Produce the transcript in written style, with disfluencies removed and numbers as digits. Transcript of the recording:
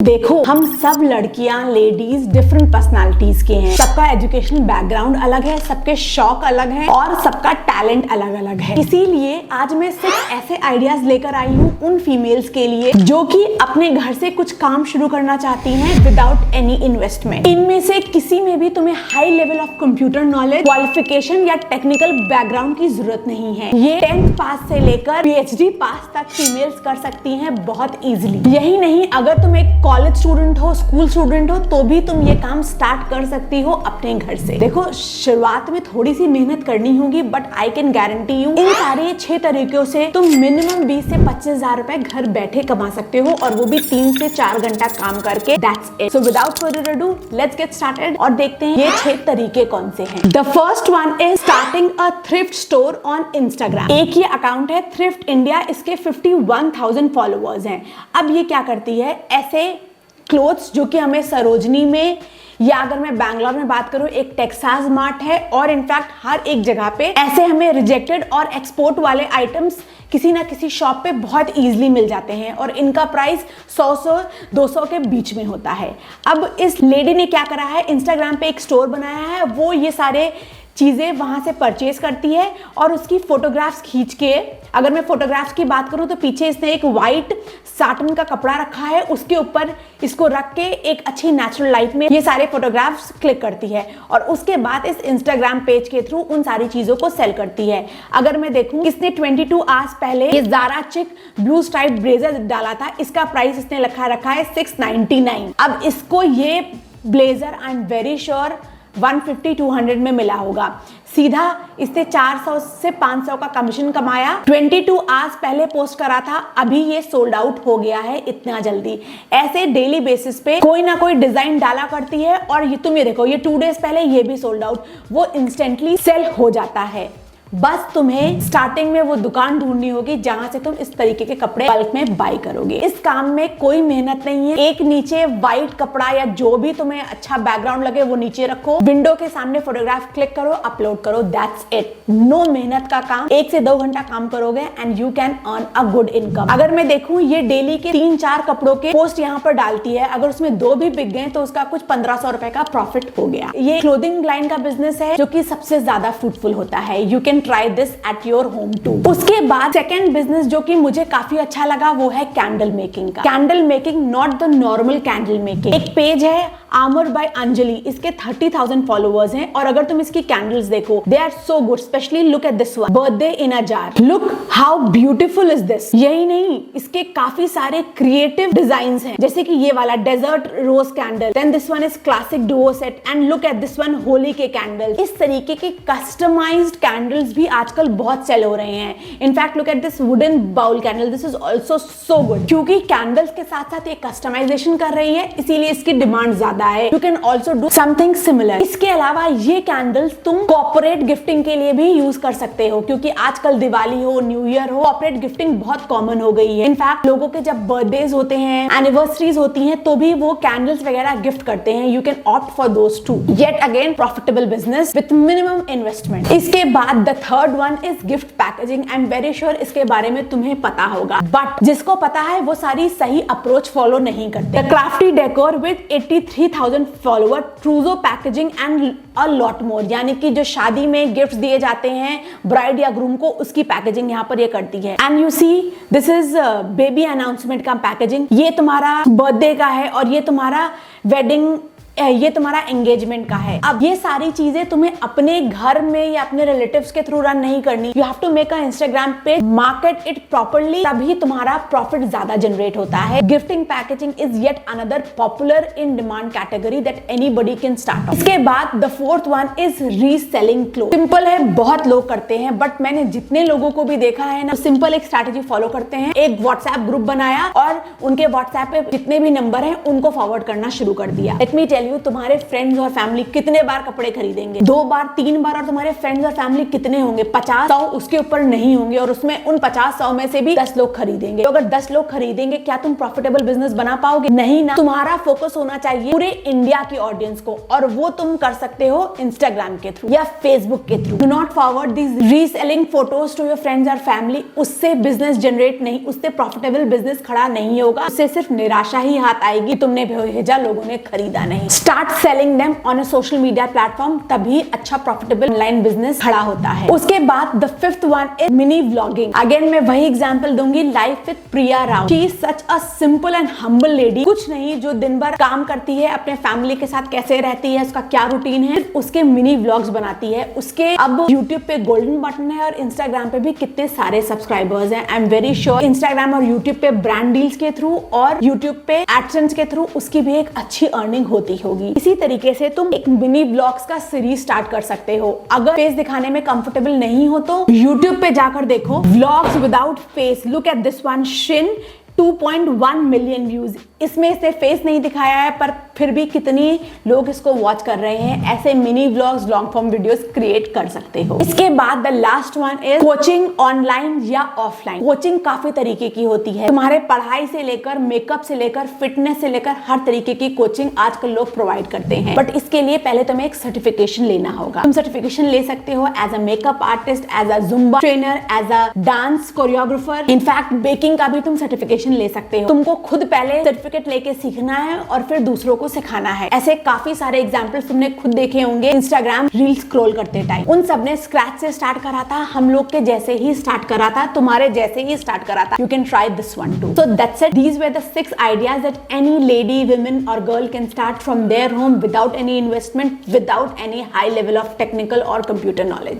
देखो, हम सब लड़कियां लेडीज डिफरेंट पर्सनालिटीज के हैं। सबका एजुकेशनल बैकग्राउंड अलग है, सबके शौक अलग हैं और सबका टैलेंट अलग अलग है। इसीलिए आज मैं सिर्फ ऐसे आइडियाज लेकर आई हूँ उन फीमेल्स के लिए जो कि अपने घर से कुछ काम शुरू करना चाहती हैं विदाउट एनी इन्वेस्टमेंट। इनमें से किसी में भी तुम्हें high level of computer knowledge, qualification या टेक्निकल बैकग्राउंड की जरूरत नहीं है। ये 10th पास से लेकर PhD पास तक फीमेल्स कर सकती हैं बहुत इजिली। यही नहीं, अगर तुम एक कॉलेज स्टूडेंट हो, स्कूल स्टूडेंट हो, तो भी तुम ये काम स्टार्ट कर सकती हो अपने घर से। देखो, शुरुआत में थोड़ी सी मेहनत करनी होगी, but I can guarantee you in सारे 6 तरीकों से तुम मिनिमम 20 से 25 हजार रुपए घर बैठे कमा सकते हो, और वो भी 3 से 4 घंटा काम करके। That's it. So without further ado, let's get started और देखते हैं ये 6 तरीके कौन से हैं। The first one is starting a thrift store on Instagram. एक ही अकाउंट है थ्रिफ्ट इंडिया, इसके 51,000 फॉलोअर्स हैं। अब ये क्या करती है, ऐसे क्लोथ्स जो कि हमें सरोजनी में, या अगर मैं बैंगलोर में बात करूं, एक टेक्सास मार्ट है, और इनफैक्ट हर एक जगह पे ऐसे हमें रिजेक्टेड और एक्सपोर्ट वाले आइटम्स किसी ना किसी शॉप पे बहुत इजीली मिल जाते हैं, और इनका प्राइस 100-200 के बीच में होता है। अब इस लेडी ने क्या करा है, इंस्टाग्राम पे एक स्टोर बनाया है, वो ये सारे चीजें वहां से परचेज करती है और उसकी फोटोग्राफ्स खींच के, अगर मैं फोटोग्राफ्स की बात करूं तो पीछे इसने एक वाइट साटन का कपड़ा रखा है, उसके ऊपर इसको रख के एक अच्छी नेचुरल लाइट में ये सारे फोटोग्राफ्स क्लिक करती है, और उसके बाद इस इंस्टाग्राम पेज के थ्रू उन सारी चीजों को सेल करती है। अगर मैं देखूं, इसने 22 आवर्स पहले ये ज़ारा चिक ब्लू स्ट्राइप ब्लेजर डाला था, इसका प्राइस इसने रखा है 699। अब इसको ये blazer I am very sure 150-200 में मिला होगा। सीधा इसने 400 से 500 का कमीशन कमाया। 22 आवर्स पहले पोस्ट करा था, अभी ये सोल्ड आउट हो गया है इतना जल्दी। ऐसे डेली बेसिस पे कोई ना कोई डिजाइन डाला करती है, और ये तुम ये देखो, ये 2 डेज पहले ये भी सोल्ड आउट, वो इंस्टेंटली सेल हो जाता है। बस तुम्हें स्टार्टिंग में वो दुकान ढूंढनी होगी जहां से तुम इस तरीके के कपड़े बल्क में बाय करोगे। इस काम में कोई मेहनत नहीं है। एक नीचे व्हाइट कपड़ा या जो भी तुम्हें अच्छा बैकग्राउंड लगे वो नीचे रखो, विंडो के सामने फोटोग्राफ क्लिक करो, अपलोड करो, दैट्स इट। नो मेहनत का काम, 1 से 2 घंटा काम करोगे and you can earn a good income. अगर मैं देखूं, ये डेली के 3-4 कपड़ों के पोस्ट यहाँ पर डालती है, अगर उसमें 2 भी बिक गए तो उसका कुछ 1500 रुपए का प्रॉफिट हो गया। ये क्लोथिंग लाइन का बिजनेस है जो कि सबसे ज्यादा फ्रूटफुल होता है। You can try this at your home too. उसके बाद सेकंड बिजनेस जो कि मुझे काफी अच्छा लगा, वो है कैंडल मेकिंग का। Candle making, not the normal candle making. एक पेज है आमर बाय अंजलि, इसके 30,000 फॉलोअर्स हैं, और अगर तुम इसकी कैंडल्स देखो, they are so good. Specially look at this one, birthday in a jar. Look how beautiful is this. यही नहीं, इसके काफी सारे क्रिएटिव डिजाइन्स हैं, जैसे कि ये वाला desert rose candle, then this one is classic duo set, and look at this one Holi के कैंडल। इस तरीके के कस्टमाइज्ड कैंडल्स भी आजकल बहुत सेल हो रहे हैं। In fact look at this wooden bowl candle, this is also so good. क्योंकि कैंडल्स के साथ साथ ये कस्टमाइजेशन कर रही है, इसीलिए इसकी डिमांड ज्यादा है। You can also do something similar. इसके अलावा ये कैंडल्स तुम कॉर्पोरेट गिफ्टिंग के लिए भी यूज कर सकते हो, क्योंकि आजकल दिवाली हो, न्यू ईयर हो, कॉर्पोरेट गिफ्टिंग बहुत कॉमन हो गई है। इनफैक्ट लोगों के जब बर्थडेज होते हैं, एनिवर्सरीज होती हैं, तो भी वो कैंडल्स वगैरह गिफ्ट करते हैं। You can opt for those two. Yet again profitable business with minimum investment. इसके बाद the third one is gift packaging. I am very sure इसके बारे में तुम्हें पता होगा, बट जिसको पता है वो सारी सही अप्रोच फॉलो नहीं करते। The crafty decor with 83,000 follower, ट्रूजो packaging and a lot more. यानी कि जो शादी में गिफ्ट्स दिए जाते हैं ब्राइड या ग्रूम को, उसकी पैकेजिंग यहाँ पर ये करती है। And you see, this is baby announcement का पैकेजिंग। ये तुम्हारा बर्थडे का है, और ये तुम्हारा वेडिंग, ये तुम्हारा एंगेजमेंट का है। अब ये सारी चीजें तुम्हें अपने घर में या अपने रिलेटिव्स के थ्रू रन नहीं करनी। You have to make a Instagram page, market it properly, तभी तुम्हारा प्रॉफिट ज्यादा जनरेट होता है। Gifting packaging is yet another popular in demand category that anybody can start. इसके बाद the fourth one is reselling cloth. Simple है, बहुत लोग करते हैं, बट मैंने जितने लोगों को भी देखा है ना, सिंपल एक स्ट्रैटेजी फॉलो करते हैं। एक व्हाट्सएप ग्रुप बनाया और उनके व्हाट्सएप पे जितने भी नंबर हैं उनको फॉरवर्ड करना शुरू कर दिया। लेट मी टेल यू, तुम्हारे फ्रेंड्स और फैमिली कितने बार कपड़े खरीदेंगे? 2 बार, 3 बार। और तुम्हारे फ्रेंड्स और फैमिली कितने होंगे? 50, 100, उसके ऊपर नहीं होंगे। और उसमें उन 50, 100 में से भी 10 लोग खरीदेंगे। तो अगर 10 लोग खरीदेंगे, क्या तुम प्रॉफिटेबल बिजनेस बना पाओगे? नहीं ना। तुम्हारा फोकस होना चाहिए पूरे इंडिया की ऑडियंस को, और वो तुम कर सकते हो इंस्टाग्राम के थ्रू या फेसबुक के through. Do not forward these reselling photos to your friends और फैमिली। उससे बिजनेस जनरेट नहीं, उससे प्रॉफिटेबल बिजनेस खड़ा नहीं होगा। उससे सिर्फ निराशा ही हाथ आएगी, तुमने भेजा, लोगों ने खरीदा नहीं। Start selling them on a social media platform, तभी अच्छा प्रॉफिटेबल ऑनलाइन बिजनेस खड़ा होता है। उसके बाद the fifth one is mini vlogging. Again मैं वही एग्जांपल दूंगी, life with Priya Rao. She is such a simple and humble lady. कुछ नहीं, जो दिन भर काम करती है, अपने फैमिली के साथ कैसे रहती है, उसका क्या रूटीन है, उसके मिनी व्लॉग्स बनाती है। उसके अब यूट्यूब पे गोल्डन बटन है और इंस्टाग्राम पे भी कितने सारे सब्सक्राइबर्स हैं। I am very sure Instagram और यूट्यूब पे ब्रांड डील्स के थ्रू और यूट्यूब पे एडसेंस के थ्रू उसकी भी एक अच्छी अर्निंग होती होगी। इसी तरीके से तुम एक मिनी व्लॉग्स का सीरीज स्टार्ट कर सकते हो। अगर फेस दिखाने में कंफर्टेबल नहीं हो तो यूट्यूब पे जाकर देखो vlogs without face. Look at this one, Shin 2.1 million views. इसमें से फेस नहीं दिखाया है, पर फिर भी कितनी लोग इसको वॉच कर रहे हैं। ऐसे mini vlogs, long form videos create कर सकते हो। इसके बाद the last one is coaching, online या ऑफलाइन। कोचिंग काफी तरीके की होती है। तुम्हारे पढ़ाई से लेकर मेकअप से लेकर फिटनेस से लेकर हर तरीके की कोचिंग आजकल लोग प्रोवाइड करते हैं। बट इसके लिए पहले तुम्हें एक सर्टिफिकेशन लेना होगा। तुम सर्टिफिकेशन ले सकते हो as a makeup artist, as a Zumba trainer, as a dance choreographer. In fact baking का भी तुम सर्टिफिकेशन ले सकते हो। तुमको खुद पहले सर्टिफिकेट लेके सीखना है और फिर दूसरों को सिखाना है। ऐसे काफी सारे एग्जांपल्स तुमने खुद देखे होंगे इंस्टाग्राम रील स्क्रॉल करते टाइम। उन सब ने स्क्रैच से स्टार्ट करा था, हम लोग के जैसे ही स्टार्ट करा था, तुम्हारे जैसे ही स्टार्ट करा था। You can try this one too. So that's it. These were the 6 ideas that any lady, women or girl can start from their home without any investment, without any high level of technical or computer knowledge.